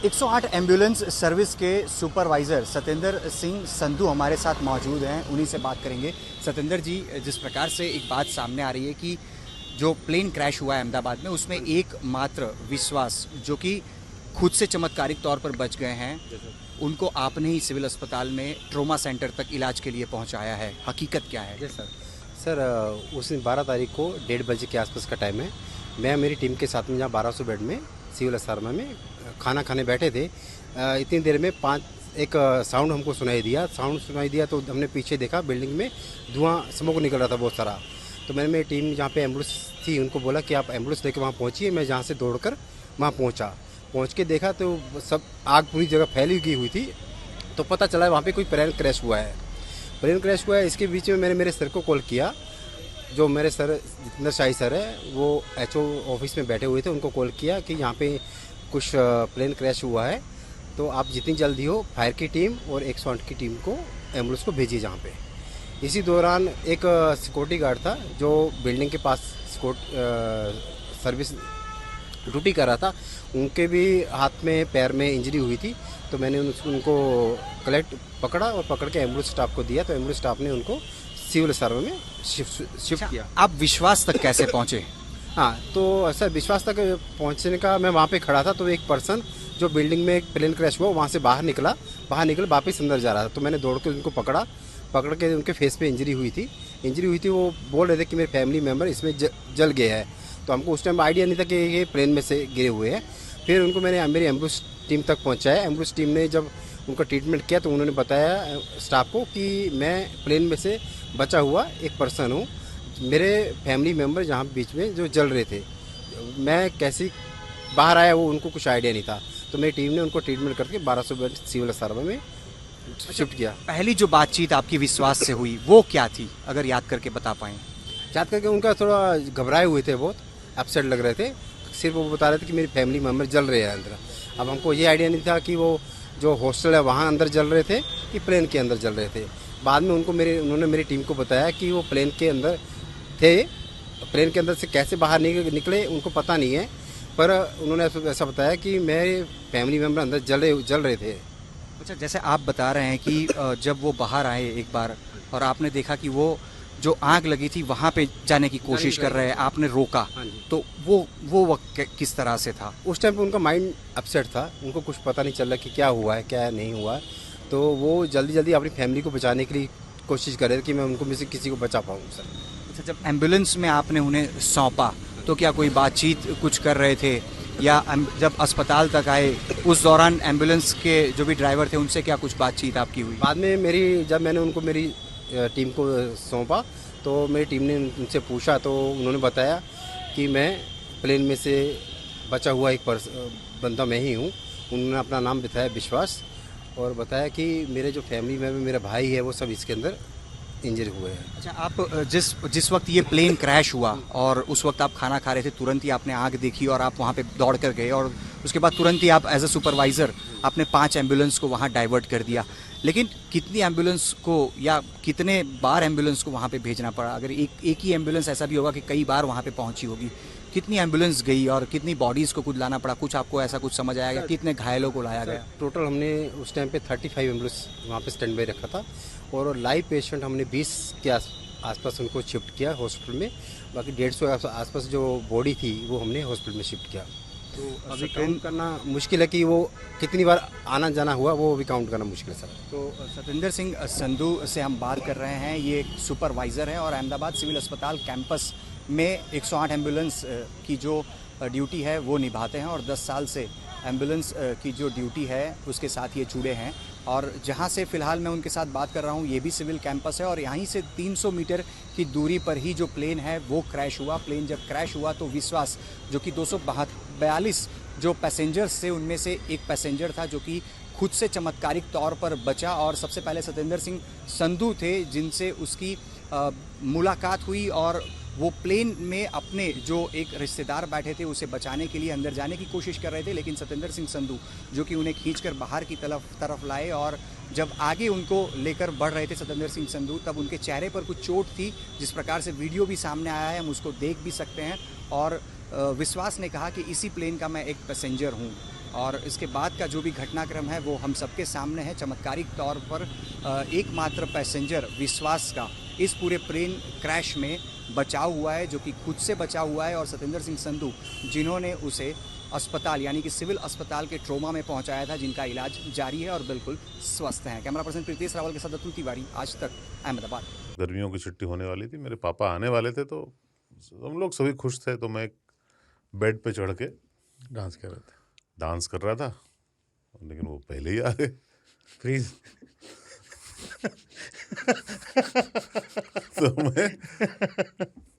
108 ambulance service के supervisor Satendra Singh Sandhu हमारे साथ मौजूद हैं, उन्हीं से बात करेंगे। सतेंद्र जी, जिस प्रकार से एक बात सामने आ रही है कि जो प्लेन क्रैश हुआ है अहमदाबाद में, उसमें एकमात्र विश्वास जो कि खुद से चमत्कारिक तौर पर बच गए हैं, उनको आपने ही सिविल अस्पताल में ट्रोमा सेंटर तक इलाज के लिए पहुंचाया है। हकीकत क्या है? सर उस दिन 12 तारीख को 1:30 बजे के आसपास का टाइम है। मैं मेरी टीम के साथ में जहाँ 1200 बेड में सिविल अस्पताल में खाना खाने बैठे थे। इतनी देर में एक साउंड हमको सुनाई दिया तो हमने पीछे देखा, बिल्डिंग में धुआं स्मोक निकल रहा था बहुत सारा। तो मैंने मेरी टीम जहाँ पे एम्बुलेंस थी उनको बोला कि आप एम्बुलेंस लेकर वहाँ पहुँचिए। मैं जहाँ से दौड़कर वहाँ पहुँच के देखा तो सब आग पूरी जगह फैली हुई थी। तो पता चला वहाँ पे कोई प्लेन क्रैश हुआ है। इसके बीच में मैंने मेरे सर को कॉल किया। जो मेरे सर जितेंद्र शाही सर है, वो एचओ ऑफिस में बैठे हुए थे, उनको कॉल किया कि यहाँ पे कुछ प्लेन क्रैश हुआ है, तो आप जितनी जल्दी हो फायर की टीम और 108 की टीम को एम्बुलेंस को भेजिए जहाँ पे। इसी दौरान एक सिक्योरिटी गार्ड था जो बिल्डिंग के पास सर्विस ड्यूटी कर रहा था, उनके भी हाथ में पैर में इंजरी हुई थी। तो मैंने उनको पकड़ा और पकड़ के एम्बुलेंस स्टाफ को दिया। तो एम्बुलेंस स्टाफ ने उनको सिविल सर्वे में शिफ्ट किया। आप विश्वास तक कैसे पहुंचे? हाँ, तो सर विश्वास तक पहुंचने का, मैं वहाँ पे खड़ा था तो एक पर्सन जो बिल्डिंग में एक प्लेन क्रैश हुआ वहाँ से बाहर निकल वापस अंदर जा रहा था। तो मैंने दौड़ के उनको पकड़ के उनके फेस पे इंजरी हुई थी। वो बोल रहे थे कि मेरे फैमिली मेम्बर इसमें जल गए हैं। तो हमको उस टाइम आइडिया नहीं था कि ये प्लेन में से गिरे हुए हैं। फिर उनको मैंने मेरी एम्बुलेंस टीम तक पहुँचाया। एम्बुलेंस टीम ने जब उनका ट्रीटमेंट किया तो उन्होंने बताया स्टाफ को कि मैं प्लेन में से बचा हुआ एक पर्सन हूँ। मेरे फैमिली मेम्बर जहाँ बीच में जो जल रहे थे, मैं कैसे बाहर आया वो उनको कुछ आइडिया नहीं था। तो मेरी टीम ने उनको ट्रीटमेंट करके 1200 बेड सिविल अस्पताल में शिफ्ट किया। पहली जो बातचीत आपकी विश्वास से हुई वो क्या थी, अगर याद करके बता पाएँ? याद करके उनका थोड़ा घबराए हुए थे, बहुत अपसेट लग रहे थे। सिर्फ वो बता रहे थे कि मेरी फैमिली मेम्बर जल रहे हैं अंदर। अब हमको ये आइडिया नहीं था कि वो जो हॉस्टल है वहाँ अंदर जल रहे थे कि प्लेन के अंदर जल रहे थे। बाद में उन्होंने मेरी टीम को बताया कि वो प्लेन के अंदर थे। प्लेन के अंदर से कैसे बाहर निकले उनको पता नहीं है, पर उन्होंने ऐसा बताया कि मेरे फैमिली मेम्बर अंदर जल रहे थे। अच्छा, जैसे आप बता रहे हैं कि जब वो बाहर आए एक बार और आपने देखा कि वो जो आग लगी थी वहाँ पे जाने की कोशिश कर रहे हैं, आपने रोका, तो वो वक्त किस तरह से था? उस टाइम पे उनका माइंड अपसेट था, उनको कुछ पता नहीं चल रहा कि क्या हुआ है क्या नहीं हुआ है। तो वो जल्दी अपनी फैमिली को बचाने के लिए कोशिश कर रहे थे कि मैं उनको में से किसी को बचा पाऊँ सर। अच्छा, जब एम्बुलेंस में आपने उन्हें सौंपा तो क्या कोई बातचीत कुछ कर रहे थे, या जब अस्पताल तक आए उस दौरान एम्बुलेंस के जो भी ड्राइवर थे उनसे क्या कुछ बातचीत आपकी हुई? बाद में जब मैंने उनको मेरी टीम को सौंपा तो मेरी टीम ने उनसे पूछा तो उन्होंने बताया कि मैं प्लेन में से बचा हुआ एक बंदा मैं ही हूँ। उन्होंने अपना नाम बताया विश्वास, और बताया कि मेरे जो फैमिली में मेरा भाई है वो सब इसके अंदर इंजर हुए हैं। अच्छा, आप जिस वक्त ये प्लेन क्रैश हुआ और उस वक्त आप खाना खा रहे थे, तुरंत ही आपने आग देखी और आप वहाँ पे दौड़ कर गए, और उसके बाद तुरंत ही आप एज अ सुपरवाइज़र आपने 5 एम्बुलेंस को वहाँ डाइवर्ट कर दिया। लेकिन कितनी एम्बुलेंस को या कितने बार एम्बुलेंस को वहाँ पे भेजना पड़ा? अगर एक ही एम्बुलेंस, ऐसा भी होगा कि कई बार वहाँ पे पहुँची होगी, कितनी एम्बुलेंस गई और कितनी बॉडीज़ को कुछ लाना पड़ा? कुछ आपको ऐसा कुछ समझ आएगा? कितने घायलों को लाया गया? टोटल हमने उस टाइम पे 35 एम्बुलेंस वहाँ पे स्टैंड बाई रखा था, और लाइव पेशेंट हमने 20 के आसपास उनको शिफ्ट किया हॉस्पिटल में। बाकी 150 आसपास जो बॉडी थी वो हमने हॉस्पिटल में शिफ्ट किया। तो अभी काउंट करना मुश्किल है कि वो कितनी बार आना जाना हुआ, वो भी काउंट करना मुश्किल है सर। तो सतेंद्र सिंह संधू से हम बात कर रहे हैं, ये एक सुपरवाइज़र है और अहमदाबाद सिविल अस्पताल कैंपस में 108 एम्बुलेंस की जो ड्यूटी है वो निभाते हैं, और 10 साल से एम्बुलेंस की जो ड्यूटी है उसके साथ ये जुड़े हैं। और जहाँ से फ़िलहाल मैं उनके साथ बात कर रहा हूँ ये भी सिविल कैंपस है, और यहीं से 300 मीटर की दूरी पर ही जो प्लेन है वो क्रैश हुआ। प्लेन जब क्रैश हुआ तो विश्वास, जो कि 242 जो पैसेंजर्स थे उनमें से एक पैसेंजर था जो कि खुद से चमत्कारिक तौर पर बचा, और सबसे पहले सतेंद्र सिंह संधू थे जिनसे उसकी मुलाकात हुई, और वो प्लेन में अपने जो एक रिश्तेदार बैठे थे उसे बचाने के लिए अंदर जाने की कोशिश कर रहे थे, लेकिन सतेंद्र सिंह संधू जो कि उन्हें खींचकर बाहर की तरफ लाए, और जब आगे उनको लेकर बढ़ रहे थे सतेंद्र सिंह संधू, तब उनके चेहरे पर कुछ चोट थी, जिस प्रकार से वीडियो भी सामने आया है हम उसको देख भी सकते हैं। और विश्वास ने कहा कि इसी प्लेन का मैं एक पैसेंजर हूँ। और इसके बाद का जो भी घटनाक्रम है वो हम सबके सामने है। चमत्कारिक तौर पर एकमात्र पैसेंजर विश्वास का इस पूरे प्लेन क्रैश में बचाव हुआ है, जो कि खुद से बचा हुआ है, और सतेंद्र सिंह संधू जिन्होंने उसे अस्पताल यानी कि सिविल अस्पताल के ट्रोमा में पहुंचाया था, जिनका इलाज जारी है और बिल्कुल स्वस्थ हैं। कैमरा पर्सन प्रीतेश रावल के साथ अतुल तिवारी, आज तक, अहमदाबाद। गर्मियों की छुट्टी होने वाली थी, मेरे पापा आने वाले थे, तो हम लोग सभी खुश थे। तो मैं बेड पे चढ़ के डांस कर रहे थे। डांस कर रहा था, लेकिन वो पहले ही आ गए। फ्रीज। तो मैं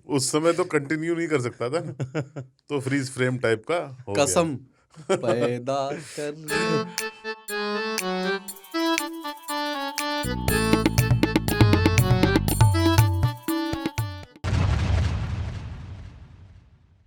उस समय तो कंटिन्यू नहीं कर सकता था ना, तो फ्रीज फ्रेम टाइप का हो गया। कसम पैदा कर